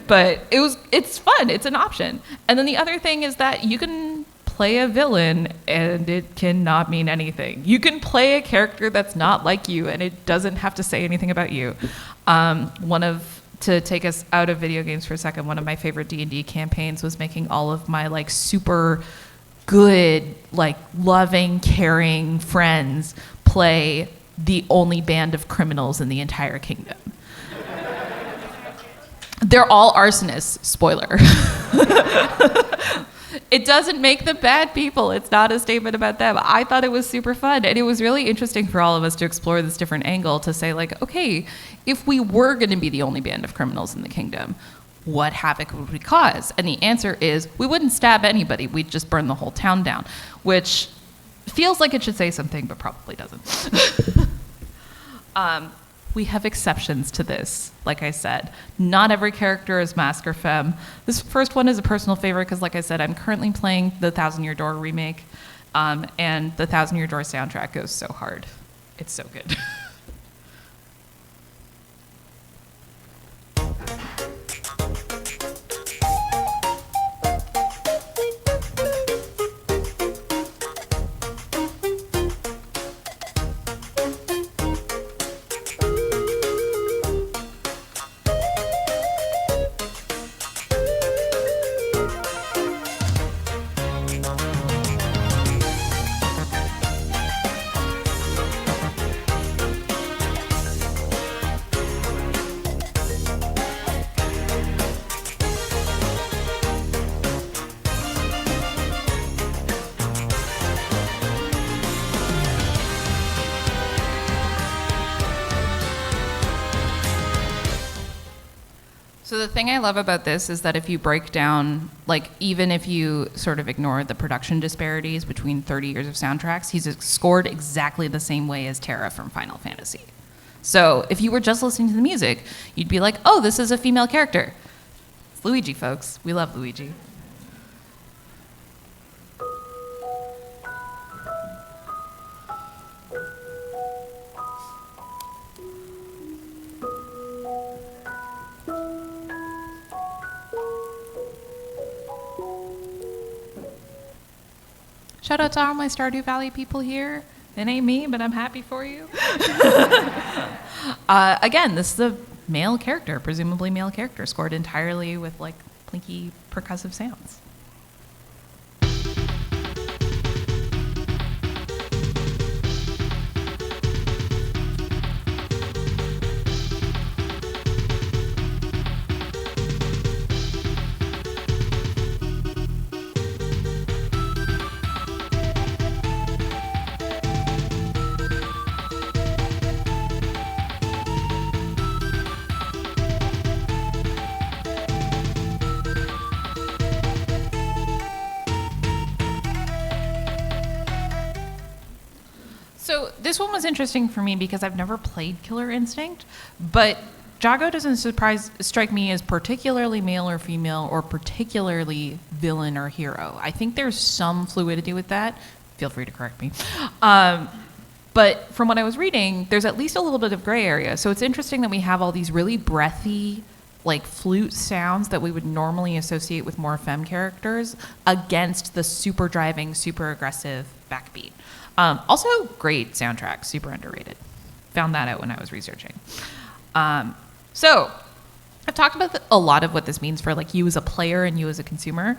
A: But it's fun. It's an option. And then the other thing is that you can play a villain and it cannot mean anything. You can play a character that's not like you and it doesn't have to say anything about you. To take us out of video games for a second, one of my favorite D&D campaigns was making all of my like super good, like loving, caring friends play the only band of criminals in the entire kingdom. They're all arsonists, spoiler. It doesn't make them bad people. It's not a statement about them. I thought it was super fun. And it was really interesting for all of us to explore this different angle to say like, okay, if we were going to be the only band of criminals in the kingdom, what havoc would we cause? And the answer is we wouldn't stab anybody. We'd just burn the whole town down, which feels like it should say something, but probably doesn't. We have exceptions to this, like I said. Not every character is masc or femme. This first one is a personal favorite because, like I said, I'm currently playing the Thousand Year Door remake, and the Thousand Year Door soundtrack goes so hard. It's so good. So the thing I love about this is that if you break down, like even if you sort of ignore the production disparities between 30 years of soundtracks, he's scored exactly the same way as Terra from Final Fantasy. So if you were just listening to the music, you'd be like, oh, this is a female character. It's Luigi, folks. We love Luigi. Shout out to all my Stardew Valley people here. It ain't me, but I'm happy for you. Again, this is a male character, presumably male character, scored entirely with like plinky percussive sounds. So this one was interesting for me because I've never played Killer Instinct, but Jago doesn't strike me as particularly male or female or particularly villain or hero. I think there's some fluidity with that. Feel free to correct me. But from what I was reading, there's at least a little bit of gray area. So it's interesting that we have all these really breathy, like flute sounds that we would normally associate with more femme characters against the super driving, super aggressive backbeat. Also, great soundtrack, super underrated. Found that out when I was researching. So, I've talked about a lot of what this means for like you as a player and you as a consumer.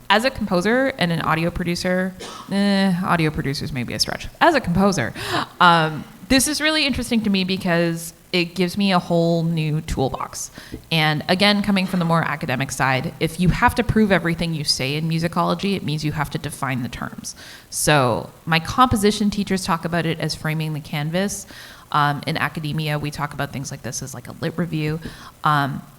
A: As a composer and an audio producer, audio producers may be a stretch. As a composer, this is really interesting to me because it gives me a whole new toolbox. And again, coming from the more academic side, if you have to prove everything you say in musicology, it means you have to define the terms. So my composition teachers talk about it as framing the canvas. In academia, we talk about things like this as like a lit review.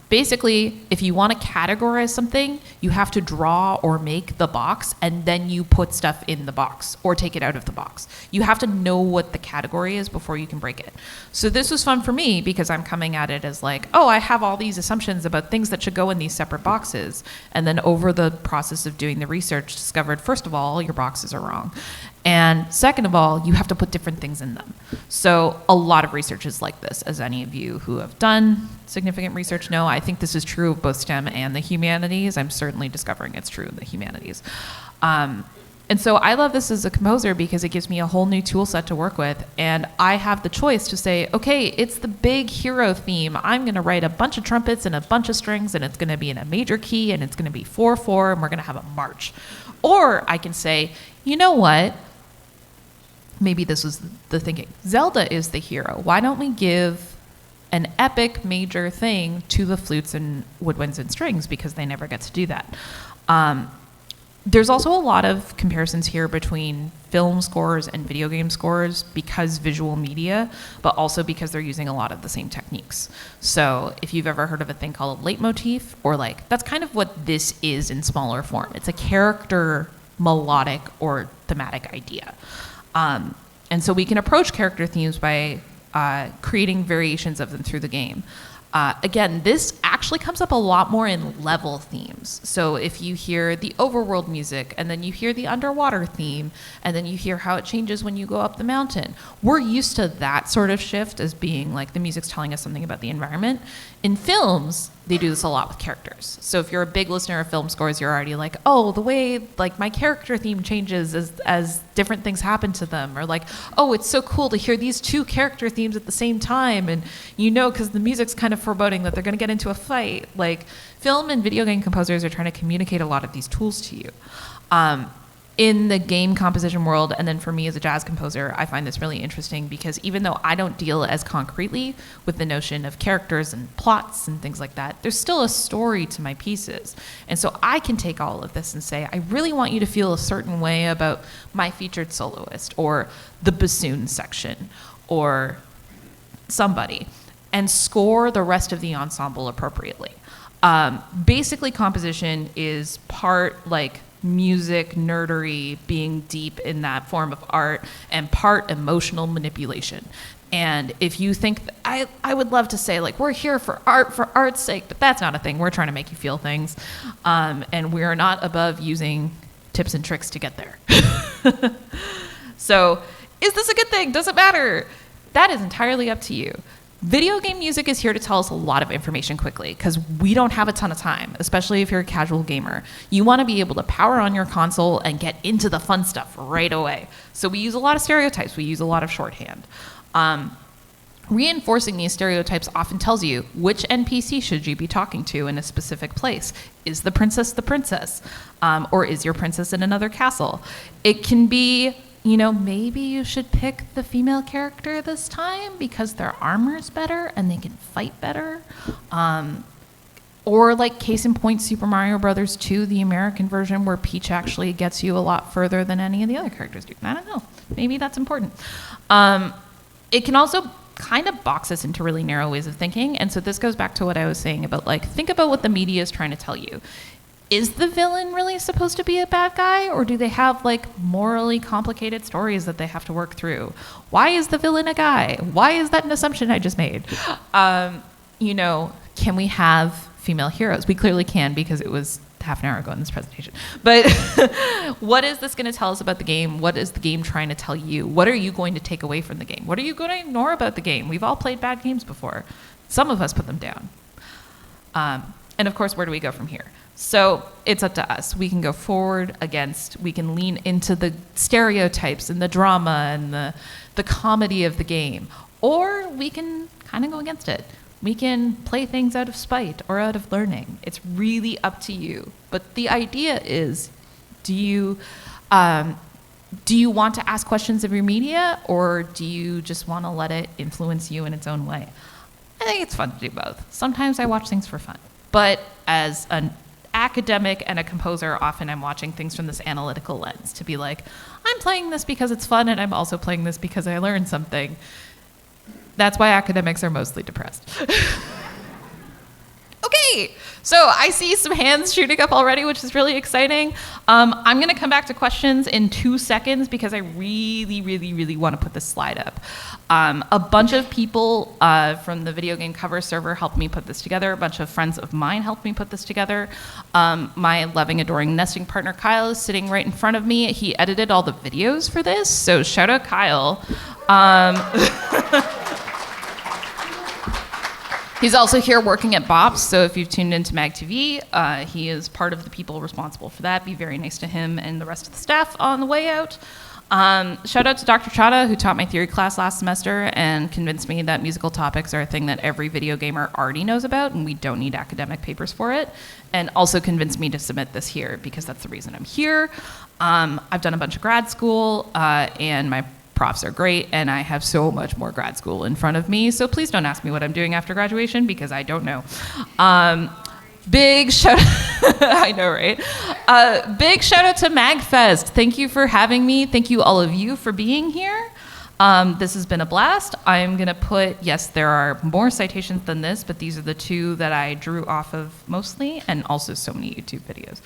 A: Basically, if you want to categorize something, you have to draw or make the box, and then you put stuff in the box or take it out of the box. You have to know what the category is before you can break it. So this was fun for me because I'm coming at it as like, oh, I have all these assumptions about things that should go in these separate boxes. And then over the process of doing the research, discovered, first of all, your boxes are wrong. And second of all, you have to put different things in them. So a lot of research is like this, as any of you who have done significant research know. I think this is true of both STEM and the humanities. I'm certainly discovering it's true in the humanities. And so I love this as a composer because it gives me a whole new tool set to work with. And I have the choice to say, okay, it's the big hero theme. I'm going to write a bunch of trumpets and a bunch of strings, and it's going to be in a major key, and it's going to be 4/4, and we're going to have a march. Or I can say, you know what? Maybe this was the thinking. Zelda is the hero. Why don't we give an epic major thing to the flutes and woodwinds and strings, because they never get to do that. There's also a lot of comparisons here between film scores and video game scores because visual media, but also because they're using a lot of the same techniques. So if you've ever heard of a thing called a leitmotif, or like, that's kind of what this is in smaller form. It's a character melodic or thematic idea. And so we can approach character themes by creating variations of them through the game. Again, this actually comes up a lot more in level themes. So if you hear the overworld music, and then you hear the underwater theme, and then you hear how it changes when you go up the mountain, we're used to that sort of shift as being like the music's telling us something about the environment. In films, they do this a lot with characters. So if you're a big listener of film scores, you're already like, oh, the way like my character theme changes as different things happen to them. Or like, oh, it's so cool to hear these two character themes at the same time. And you know, because the music's kind of foreboding that they're going to get into a fight. Like, film and video game composers are trying to communicate a lot of these tools to you. In the game composition world, and then for me as a jazz composer, I find this really interesting because even though I don't deal as concretely with the notion of characters and plots and things like that, there's still a story to my pieces. And so I can take all of this and say, I really want you to feel a certain way about my featured soloist, or the bassoon section, or somebody, and score the rest of the ensemble appropriately. Basically, composition is part like music nerdery, being deep in that form of art, and part emotional manipulation. And if you think I would love to say like we're here for art's sake, but that's not a thing. We're trying to make you feel things, and we're not above using tips and tricks to get there. So is this a good thing? Does it matter? That is entirely up to you. Video game music is here to tell us a lot of information quickly because we don't have a ton of time, especially if you're a casual gamer. You want to be able to power on your console and get into the fun stuff right away. So we use a lot of stereotypes. We use a lot of shorthand. Reinforcing these stereotypes often tells you which NPC should you be talking to in a specific place. Is the princess, or is your princess in another castle? It can be, you know, maybe you should pick the female character this time because their armor's better and they can fight better. Or like case in point, Super Mario Brothers 2, the American version, where Peach actually gets you a lot further than any of the other characters do. I don't know. Maybe that's important. It can also kind of box us into really narrow ways of thinking. And so this goes back to what I was saying about like, think about what the media is trying to tell you. Is the villain really supposed to be a bad guy, or do they have like morally complicated stories that they have to work through? Why is the villain a guy? Why is that an assumption I just made? You know, can we have female heroes? We clearly can because it was half an hour ago in this presentation. But what is this going to tell us about the game? What is the game trying to tell you? What are you going to take away from the game? What are you going to ignore about the game? We've all played bad games before. Some of us put them down. And of course, where do we go from here? So it's up to us. We can go forward against, we can lean into the stereotypes and the drama and the comedy of the game, or we can kind of go against it. We can play things out of spite or out of learning. It's really up to you. But the idea is, do you want to ask questions of your media, or do you just want to let it influence you in its own way? I think it's fun to do both. Sometimes I watch things for fun. But as an academic and a composer, often I'm watching things from this analytical lens to be like, I'm playing this because it's fun, and I'm also playing this because I learned something. That's why academics are mostly depressed. Okay, so I see some hands shooting up already, which is really exciting. I'm going to come back to questions in 2 seconds because I really, really, really want to put this slide up. A bunch of people from the video game cover server helped me put this together. A bunch of friends of mine helped me put this together. My loving, adoring nesting partner, Kyle, is sitting right in front of me. He edited all the videos for this, so shout out Kyle. He's also here working at Bops, so if you've tuned into MAGTV, he is part of the people responsible for that. Be very nice to him and the rest of the staff on the way out. Shout out to Dr. Chada, who taught my theory class last semester and convinced me that musical topics are a thing that every video gamer already knows about, and we don't need academic papers for it, and also convinced me to submit this here, because that's the reason I'm here. I've done a bunch of grad school, and my profs are great, and I have so much more grad school in front of me, so please don't ask me what I'm doing after graduation, because I don't know. Big shout I know, right? Big shout out to MAGFest. Thank you for having me. Thank you, all of you, for being here. This has been a blast. I'm going to put, yes, there are more citations than this, but these are the 2 that I drew off of mostly, and also so many YouTube videos.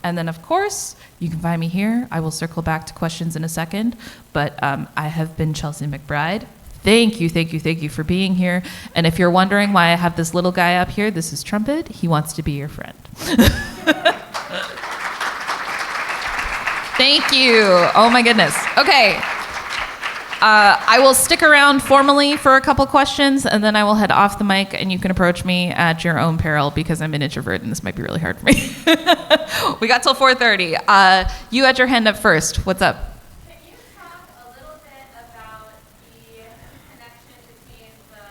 A: And then, of course, you can find me here. I will circle back to questions in a second, but I have been Chelsea McBride. Thank you, thank you, thank you for being here. And if you're wondering why I have this little guy up here, this is Trumpet. He wants to be your friend. Thank you. Oh my goodness. Okay. I will stick around formally for a couple questions, and then I will head off the mic, and you can approach me at your own peril, because I'm an introvert, and this might be really hard for me. We got till 4:30. You had your hand up first. What's up?
B: Can you talk a little bit about the connection between the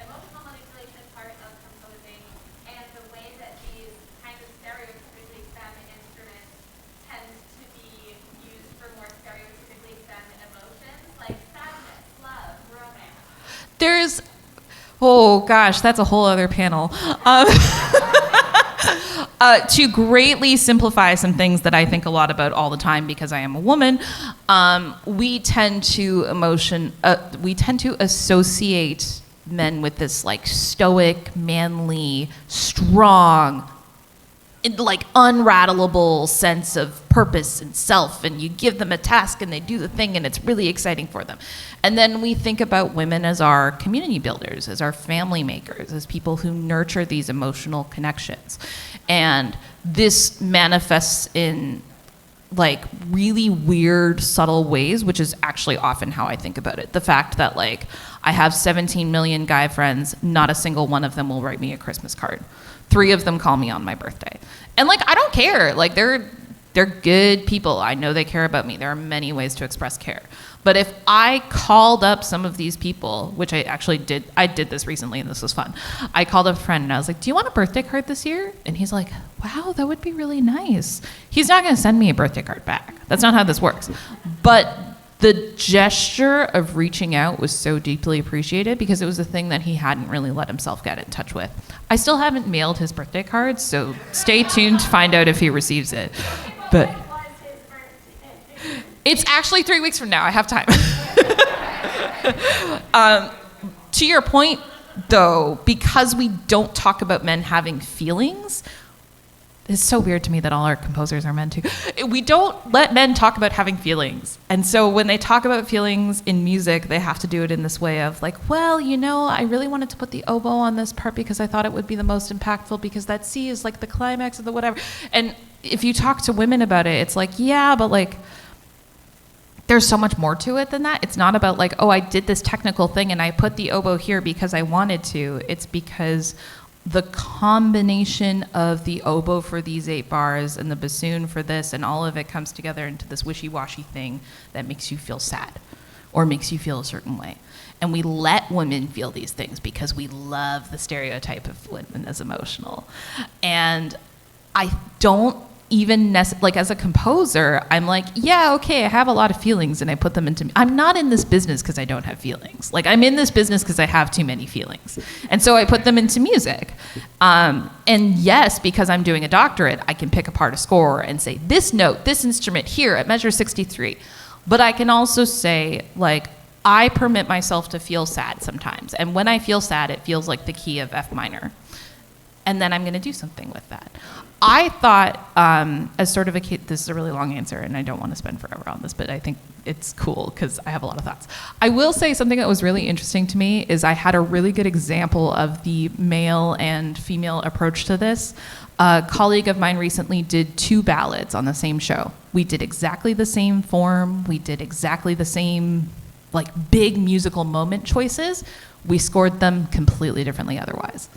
B: emotional manipulation part of composing and the way that these kind of stereotypically STEM instruments tend to be used for more stereotypically STEM emotions, like sadness, love, romance?
A: Oh gosh, that's a whole other panel. To greatly simplify some things that I think a lot about all the time because I am a woman, we tend to associate men with this stoic, manly, strong, unrattleable sense of purpose and self, and you give them a task and they do the thing and it's really exciting for them. And then we think about women as our community builders, as our family makers, as people who nurture these emotional connections. And this manifests in really weird, subtle ways, which is actually often how I think about it. The fact that I have 17 million guy friends, not a single one of them will write me a Christmas card. 3 of them call me on my birthday. And I don't care. They're good people. I know they care about me. There are many ways to express care. But if I called up some of these people, which I actually did, I did this recently and this was fun. I called up a friend and I was like, do you want a birthday card this year? And he's like, wow, that would be really nice. He's not going to send me a birthday card back. That's not how this works. But the gesture of reaching out was so deeply appreciated because it was a thing that he hadn't really let himself get in touch with. I still haven't mailed his birthday card, so stay tuned to find out if he receives it. But it's actually 3 weeks from now. I have time. To your point, though, because we don't talk about men having feelings, it's so weird to me that all our composers are men too. We don't let men talk about having feelings. And so when they talk about feelings in music, they have to do it in this way of well, I really wanted to put the oboe on this part because I thought it would be the most impactful because that C is the climax of the whatever. And if you talk to women about it, it's yeah, but there's so much more to it than that. It's not about oh, I did this technical thing and I put the oboe here because I wanted to. It's because the combination of the oboe for these 8 bars and the bassoon for this and all of it comes together into this wishy-washy thing that makes you feel sad, or makes you feel a certain way. And we let women feel these things because we love the stereotype of women as emotional. And I don't even like as a composer, I'm like, yeah, okay, I have a lot of feelings and I put them into, I'm not in this business because I don't have feelings. Like I'm in this business because I have too many feelings. And so I put them into music. And yes, because I'm doing a doctorate, I can pick apart a score and say, this note, this instrument here at measure 63. But I can also say, like, I permit myself to feel sad sometimes. And when I feel sad, it feels like the key of F minor. And then I'm going to do something with that. I thought, as sort of a kid, this is a really long answer, and I don't want to spend forever on this, but I think it's cool because I have a lot of thoughts. I will say something that was really interesting to me is I had a really good example of the male and female approach to this. A colleague of mine recently did 2 ballads on the same show. We did exactly the same form. We did exactly the same, like, big musical moment choices. We scored them completely differently otherwise.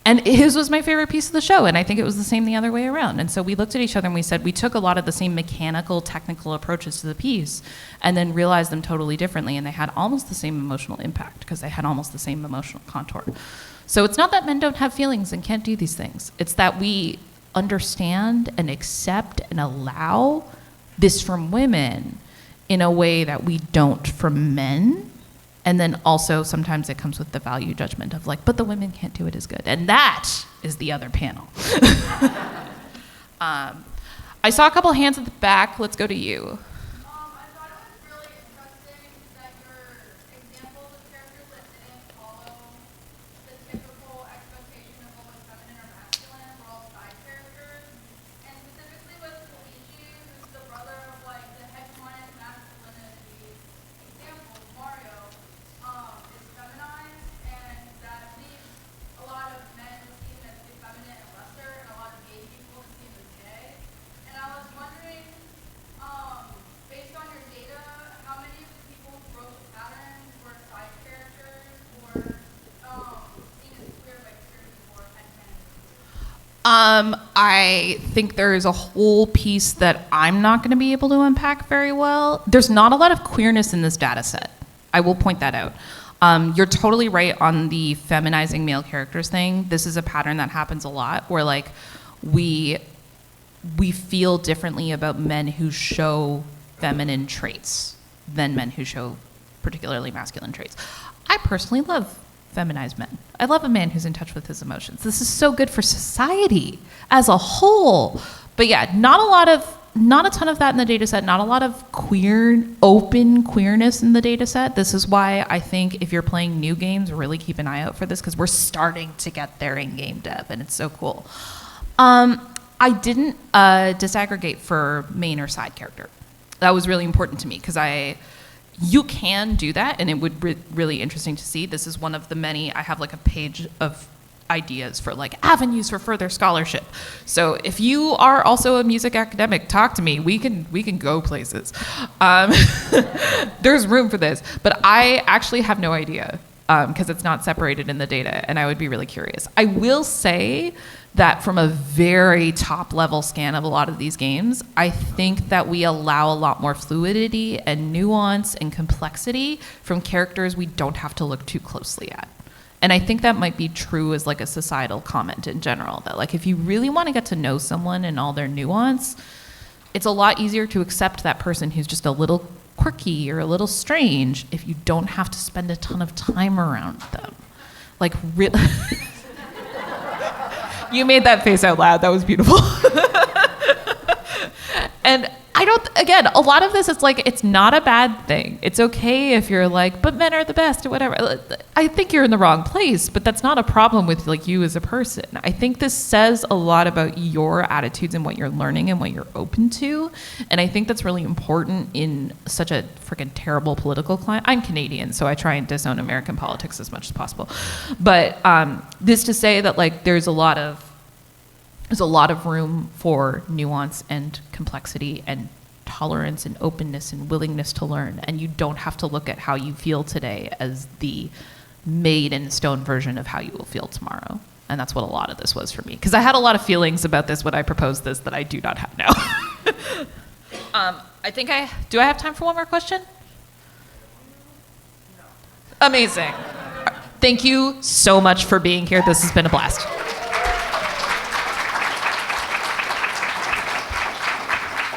A: And his was my favorite piece of the show, and I think it was the same the other way around. And so we looked at each other and we said, we took a lot of the same mechanical, technical approaches to the piece and then realized them totally differently, and they had almost the same emotional impact because they had almost the same emotional contour. So it's not that men don't have feelings and can't do these things. It's that we understand and accept and allow this from women in a way that we don't from men. And then also sometimes it comes with the value judgment of like, but the women can't do it as good. And that is the other panel. I saw a couple hands at the back. Let's go to you.
B: I thought it was really interesting that your examples of characters that didn't follow the typical expectation of what was feminine or masculine were all side characters. And specifically with Luigi, who's the brother of like the hegemonic masculinity example, Mario, is feminized, and that leaves a lot of men to see him as effeminate and lesser, and a lot of gay people to see him as gay. And I was wondering, based on your data, how many of the people who wrote the patterns were side characters or seen as queer by peers or headcanons?
A: I think there is a whole piece that I'm not going to be able to unpack very well. There's not a lot of queerness in this data set. I will point that out. You're totally right on the feminizing male characters thing. This is a pattern that happens a lot where like we feel differently about men who show feminine traits than men who show particularly masculine traits. I personally love feminized men. I love a man who's in touch with his emotions. This is so good for society as a whole. But yeah, not a ton of that in the data set, not a lot of open queerness in the data set. This is why I think if you're playing new games, really keep an eye out for this because we're starting to get there in game dev and it's so cool. I didn't disaggregate for main or side character. That was really important to me because you can do that and it would be really interesting to see. This is one of the many, I have like a page of ideas for like avenues for further scholarship. So if you are also a music academic, talk to me. We can go places. There's room for this, but I actually have no idea because it's not separated in the data, and I would be really curious. I will say that from a very top level scan of a lot of these games, I think that we allow a lot more fluidity and nuance and complexity from characters we don't have to look too closely at. And I think that might be true as like a societal comment in general, that like if you really want to get to know someone and all their nuance, it's a lot easier to accept that person who's just a little quirky or a little strange if you don't have to spend a ton of time around them. Like really. You made that face out loud. That was beautiful. And again, a lot of this is like, it's not a bad thing. It's okay if you're like, but men are the best or whatever. I think you're in the wrong place, but that's not a problem with like you as a person. I think this says a lot about your attitudes and what you're learning and what you're open to. And I think that's really important in such a freaking terrible political climate. I'm Canadian, so I try and disown American politics as much as possible. But this to say that like there's a lot of room for nuance and complexity and tolerance and openness and willingness to learn. And you don't have to look at how you feel today as the made in stone version of how you will feel tomorrow. And that's what a lot of this was for me. Because I had a lot of feelings about this when I proposed this that I do not have now. Do I have time for one more question? Amazing. Thank you so much for being here. This has been a blast.